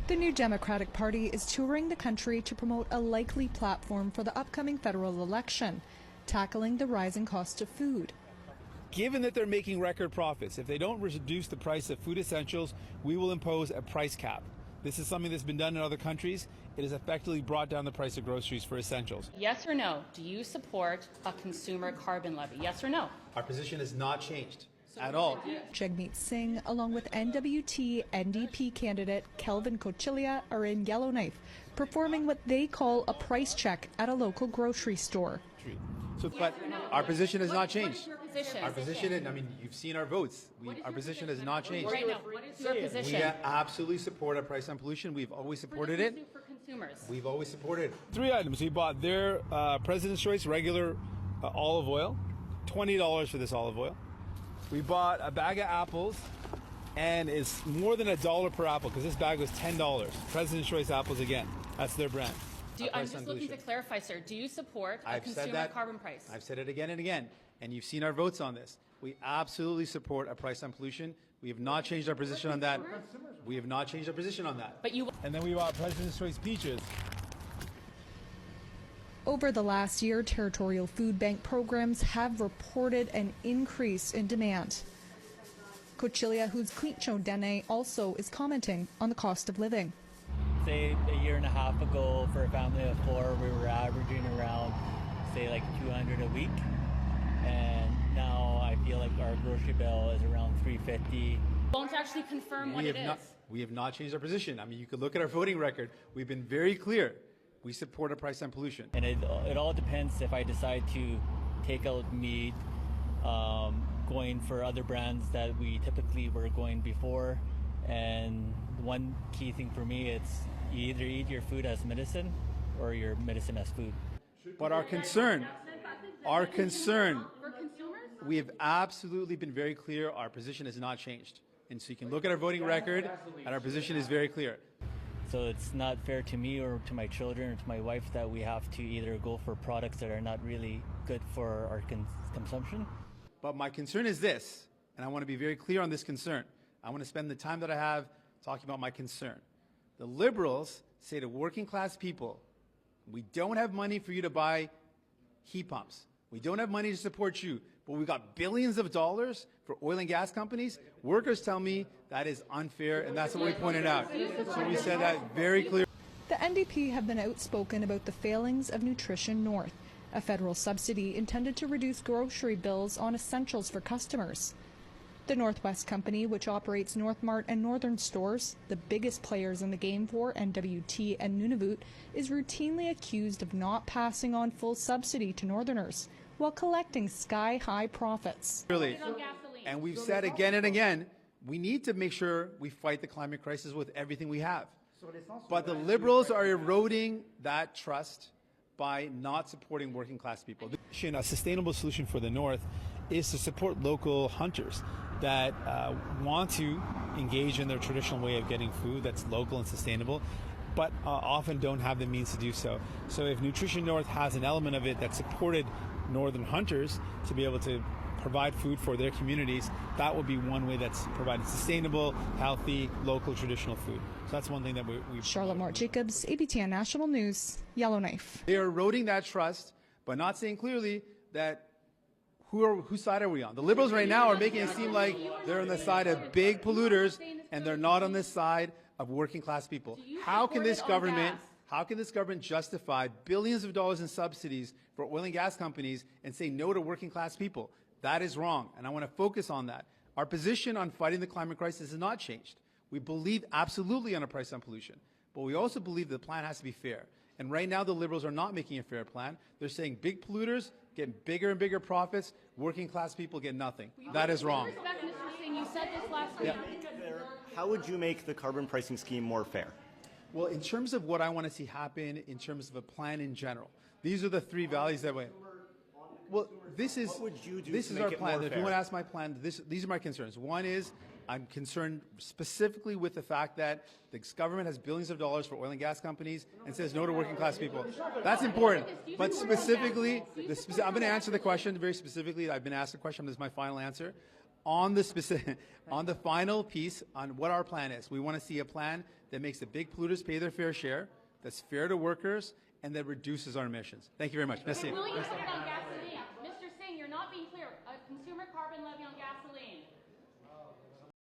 The new Democratic Party is touring the country to promote a likely platform for the upcoming federal election, tackling the rising cost of food. Given that they're making record profits, if they don't reduce the price of food essentials, we will impose a price cap. This is something that's been done in other countries. It has effectively brought down the price of groceries for essentials. Yes or no? Do you support a consumer carbon levy? Yes or no? Our position has not changed at all. Jagmeet Singh, along with NWT NDP candidate Kelvin Cochillia, are in Yellowknife, performing what they call a price check at a local grocery store. But our position has not changed. What is your position? Our position, I mean, you've seen our votes. Our position has not changed. Right now, what is your position? We absolutely support a price on pollution. We've always supported it. For consumers. We've always supported it. 3 items. We bought their President's Choice regular olive oil, $20 for this olive oil. We bought a bag of apples, and it's more than $1 per apple because this bag was $10. President's Choice apples again. That's their brand. I'm just looking to clarify, sir. Do you support a consumer carbon price? I've said it again and again, and you've seen our votes on this. We absolutely support a price on pollution. We have not changed our position on that. We have not changed our position on that. But you. And then we bought President's Choice peaches. Over the last year, territorial food bank programs have reported an increase in demand. Cochillia, who's Quincho Dene, also is commenting on the cost of living. Say a year and a half ago, for a family of 4, we were averaging around, say, like 200 a week, and now I feel like our grocery bill is around 350. Won't actually confirm what it is. We have not changed our position. I mean, you could look at our voting record. We've been very clear. We support a price on pollution. And it all depends if I decide to take out meat, going for other brands that we typically were going before. And one key thing for me, it's you either eat your food as medicine or your medicine as food. But our concern, we have absolutely been very clear. Our position has not changed. And so you can look at our voting record, and our position is very clear. So it's not fair to me or to my children or to my wife that we have to either go for products that are not really good for our consumption. But my concern is this, and I want to be very clear on this concern. I want to spend the time that I have talking about my concern. The Liberals say to working class people, we don't have money for you to buy heat pumps. We don't have money to support you, but we've got billions of dollars for oil and gas companies. Workers tell me that is unfair, and that's what we pointed out. So we said that very clearly. The NDP have been outspoken about the failings of Nutrition North, a federal subsidy intended to reduce grocery bills on essentials for customers. The Northwest Company, which operates Northmart and Northern stores, the biggest players in the game for NWT and Nunavut, is routinely accused of not passing on full subsidy to Northerners while collecting sky-high profits. Really, and we've said again and again, we need to make sure we fight the climate crisis with everything we have. But the Liberals are eroding that trust by not supporting working class people. A sustainable solution for the North is to support local hunters that want to engage in their traditional way of getting food that's local and sustainable, but often don't have the means to do so. So if Nutrition North has an element of it that supported northern hunters to be able to provide food for their communities, that would be one way that's provided sustainable, healthy, local, traditional food. So that's one thing that we Charlotte Mort Jacobs, ABTN National News, Yellowknife. They are eroding that trust, but not saying clearly that whose side are we on? The Liberals right now are making it seem like they're on the side of big polluters, and they're not on the side of working class people. How can this government justify billions of dollars in subsidies for oil and gas companies and say no to working class people? That is wrong, and I want to focus on that. Our position on fighting the climate crisis has not changed. We believe absolutely on a price on pollution, but we also believe the plan has to be fair. And right now, the Liberals are not making a fair plan. They're saying big polluters get bigger and bigger profits, working class people get nothing. That is wrong. You said this last week. How would you make the carbon pricing scheme more fair? Well, in terms of what I want to see happen, in terms of a plan in general, these are the 3 values that way. Well, this is our plan. If you want to ask my plan, these are my concerns. One is I'm concerned specifically with the fact that the government has billions of dollars for oil and gas companies and says no to working class people. That's important. But specifically, I'm going to answer the question very specifically. I've been asked the question. This is my final answer. on the specific, on the final piece on what our plan is. We want to see a plan that makes the big polluters pay their fair share, that's fair to workers, and that reduces our emissions. Thank you very much. Merci. Will you put it on gasoline? Mr. Singh, you're not being clear. A consumer carbon levy on gasoline.